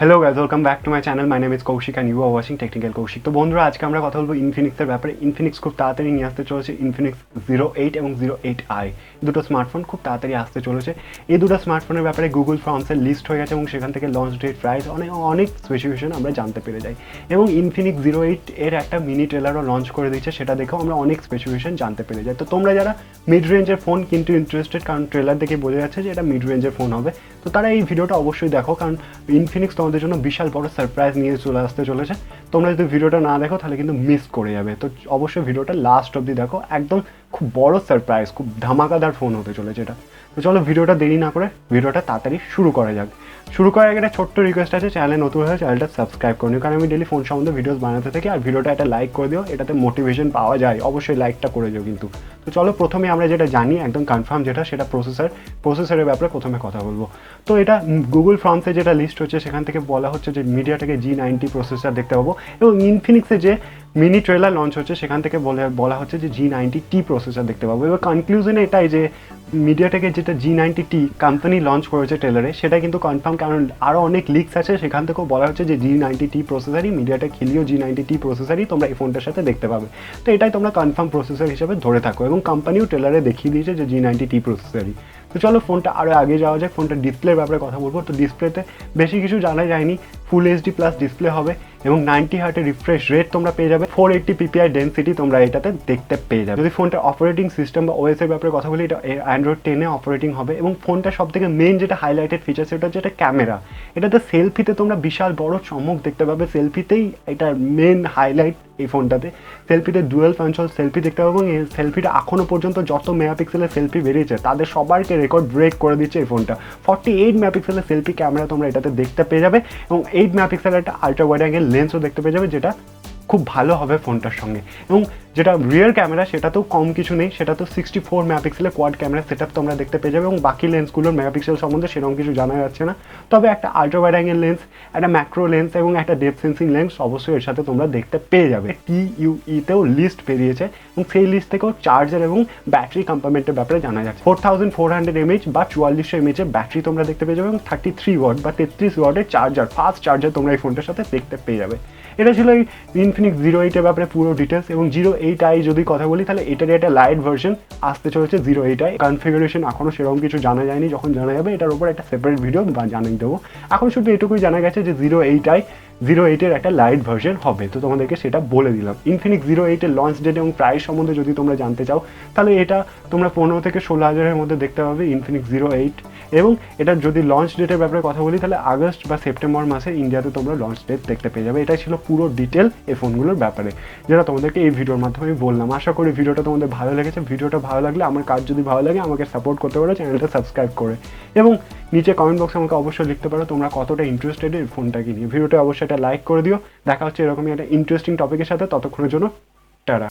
Hello guys, welcome back to my channel. My name is Kaushik and you are watching technical Kaushik. তো বন্ধুরা, আজকে আমরা কথা বলবো ইনফিনিক্সের ব্যাপারে। ইনফিনিক্স খুব তাড়াতাড়ি নিয়ে আসতে চলেছে ইনফিনিক্স 08 এবং 08i দুটো স্মার্টফোন খুব তাড়াতাড়ি আসতে চলেছে। এই দুটো স্মার্টফোনের ব্যাপারে গুগল ফর্মসের লিস্ট হয়ে গেছে এবং সেখান থেকে লঞ্চ ডেট, প্রাইস, অনেক স্পেসিফিকেশন আমরা জানতে পেরে যাই। এবং ইনফিনিক্স 08 এর একটা মিনি ট্রেলারও লঞ্চ করে দিচ্ছে, সেটা দেখেও আমরা অনেক স্পেসিফিকেশন জানতে পেরে যাই। তো তোমরা যারা মিড রেঞ্জের ফোন কিন্তু ইন্টারেস্টেড, কারণ ট্রেলার দেখে বোঝা যাচ্ছে যে এটা মিড রেঞ্জের ফোন হবে, তো তারা এই ভিডিওটা অবশ্যই দেখো, কারণ ইনফিনিক্স তোমাদের জন্য বিশাল বড় সারপ্রাইজ নিয়ে আসতে চলেছে। তোমরা যদি ভিডিওটা না দেখো তাহলে কিন্তু মিস করে যাবে। তো অবশ্যই ভিডিওটা লাস্ট অবধি দেখো, একদম খুব বড় সারপ্রাইজ, খুব ধামাকাদার ফোন হতে চলেছে এটা। তো চলো ভিডিওটা দেরি না করে ভিডিওটা তাড়াতাড়ি শুরু করা যাক। শুরু করার আগে একটা ছোট্ট রিকোয়েস্ট আছে, চ্যানেলে নতুন হলে চ্যানেলটা সাবস্ক্রাইব করে নিও, কারণ আমি ডেলি ফোন সম্বন্ধে ভিডিওস বানাতে থাকি। আর ভিডিওটা একটা লাইক করে দিও, এটাতে মোটিভেশন পাওয়া যায়, অবশ্যই লাইকটা করে দিও কিন্তু। তো চলো প্রথমে আমরা যেটা জানি একদম কনফার্ম, সেটা প্রসেসরের ব্যাপারে প্রথমে কথা বলবো। তো এটা গুগল ফর্মসে যেটা লিস্ট হচ্ছে সেখান থেকে বলা হচ্ছে যে মিডিয়াটেকে G90 প্রসেসর দেখতে পাবো, এবং ইনফিনিক্সে যে মিনি ট্রেলার লঞ্চ হচ্ছে সেখান থেকে বলা হচ্ছে যে G90T প্রসেসর দেখতে পাবো। এবার কনক্লুশনে এটাই যে মিডিয়াটেকের যেটা G90T কোম্পানি লঞ্চ করেছে ট্রেলারে, সেটা কিন্তু কনফার্ম, কারণ আরও অনেক লিক্স আছে, সেখান থেকেও বলা হচ্ছে যে G90T প্রসেসরই, মিডিয়াটেক হিলিও G90T প্রসেসরই তোমরা এই ফোনটার সাথে দেখতে পাবে। তো এটাই তোমরা কনফার্ম প্রসেসর হিসেবে ধরে থাকো, এবং কোম্পানিও ট্রেলারে দেখিয়ে দিয়েছে যে G90T প্রসেসরই। তো চলো ফোনটা আরও আগে যাওয়া যাক। ফোনটা ডিসপ্লের ব্যাপারে কথা বলবো। তো ডিসপ্লেতে বেশি কিছু জানা যায়নি, ফুল এইচডি প্লাস ডিসপ্লে হবে এবং 90 হার্টের রিফ্রেশ রেট তোমরা পেয়ে যাবে, 480 ppi ডেন্সিটি তোমরা এটাতে দেখতে পেয়ে যাবে। যদি ফোনটা অপারেটিং সিস্টেম বা ওএস এর ব্যাপারে কথা বলি, এটা অ্যান্ড্রয়েড 10 অপারেটিং হবে। এবং ফোনটা সব থেকে মেন যেটা হাইলাইটেড ফিচার সেটা হচ্ছে এটা ক্যামেরা। এটাতে সেলফিতে তোমরা বিশাল বড় চমক দেখতে পাবে, সেলফিতেই এটা মেন হাইলাইট। এই ফোনটাতে সেলফিতে ডুয়েল ফাংশন সেলফি দেখতে পাবো, এবং এই সেলফিটা এখনও পর্যন্ত যত মেগাপিক্সেলের সেলফি বেরিয়েছে তাদের সবারকে রেকর্ড ব্রেক করে দিচ্ছে এই ফোনটা। 48 মেগাপিক্সেলের সেলফি ক্যামেরা তোমরা এটাতে দেখতে পেয়ে যাবে, এবং 8 মেগাপিক্সেলের একটা আল্ট্রা ওয়াইড অ্যাঙ্গেল লেন্সও দেখতে পেয়ে যাবে, যেটা খুব ভালো হবে ফোনটার সঙ্গে। এবং যেটা রিয়ার ক্যামেরা সেটা তো কম কিছু নেই, সেটা তো 64 মেগাপিক্সেলের কোয়াড ক্যামেরা সেটআপ তোমরা দেখতে পেয়ে যাবে, এবং বাকি লেন্সগুলোর মেগাপিক্সেল সম্বন্ধে সেরকম কিছু জানা যাচ্ছে না। তবে একটা আল্ট্রা ওয়াইড অ্যাঙ্গেল লেন্স, একটা ম্যাক্রো লেন্স এবং একটা ডেপথ সেন্সিং লেন্স অবশ্যই এর সাথে তোমরা দেখতে পেয়ে যাবে। TUE-তেও লিস্ট বেরিয়েছে, এবং সেই লিস্ট থেকেও চার্জার এবং ব্যাটারি কম্পার্টমেন্টের ব্যাপারে জানা যাচ্ছে। 4400 mAh বা 4400 mAh ব্যাটারি তোমরা দেখতে পেয়ে যাবে, এবং 33 ওয়াট বা 33 ওয়াটের চার্জার, ফাস্ট চার্জার তোমরা এই ফোনটার সাথে দেখতে পেয়ে যাবে। এটা ছিল এই ইনফিনিক্স 08 এর ব্যাপারে পুরো ডিটেলস। এবং 08i যদি কথা বলি, তাহলে এটারই একটা লাইট ভার্সন আসতে চলেছে 08i। কনফিগারেশন এখনও সেরকম কিছু জানা যায়নি, যখন জানা যাবে এটার উপর একটা সেপারেট ভিডিও জানিয়ে দেবো। এখন শুধু এটুকুই জানা গেছে যে 08 এর একটা লাইট ভার্সন হবে, তো তোমাদেরকে সেটা বলে দিলাম। ইনফিনিক্স 08 এর লঞ্চ ডেট এবং প্রাইস সম্বন্ধে যদি তোমরা জানতে চাও, তাহলে এটা তোমরা 15 থেকে 16,000-এর মধ্যে দেখতে পাবে ইনফিনিক্স 08। এবং এটার যদি লঞ্চ ডেটের ব্যাপারে কথা বলি, তাহলে আগস্ট বা সেপ্টেম্বর মাসে ইন্ডিয়াতে তোমরা লঞ্চ ডেট দেখতে পেয়ে যাবে। এটাই ছিল পুরো ডিটেল এই ফোনগুলোর ব্যাপারে, যেটা তোমাদেরকে এই ভিডিওর মাধ্যমে আমি বললাম। আশা করি ভিডিওটা তোমাদের ভালো লেগেছে। ভিডিওটা ভালো লাগলে, আমার কাজ যদি ভালো লাগে, আমাকে সাপোর্ট করতে পারো চ্যানেলটা সাবস্ক্রাইব করে, এবং নিচে কমেন্ট বক্সে আমাকে অবশ্যই লিখতে পারো তোমরা কতটা ইন্টারেস্টেড এই ফোনটাকে নিয়ে। ভিডিওটা অবশ্যই একটা লাইক করে দিও। দেখা হচ্ছে এরকমই একটা ইন্টারেস্টিং টপিকের সাথে, ততক্ষণের জন্য টাটা।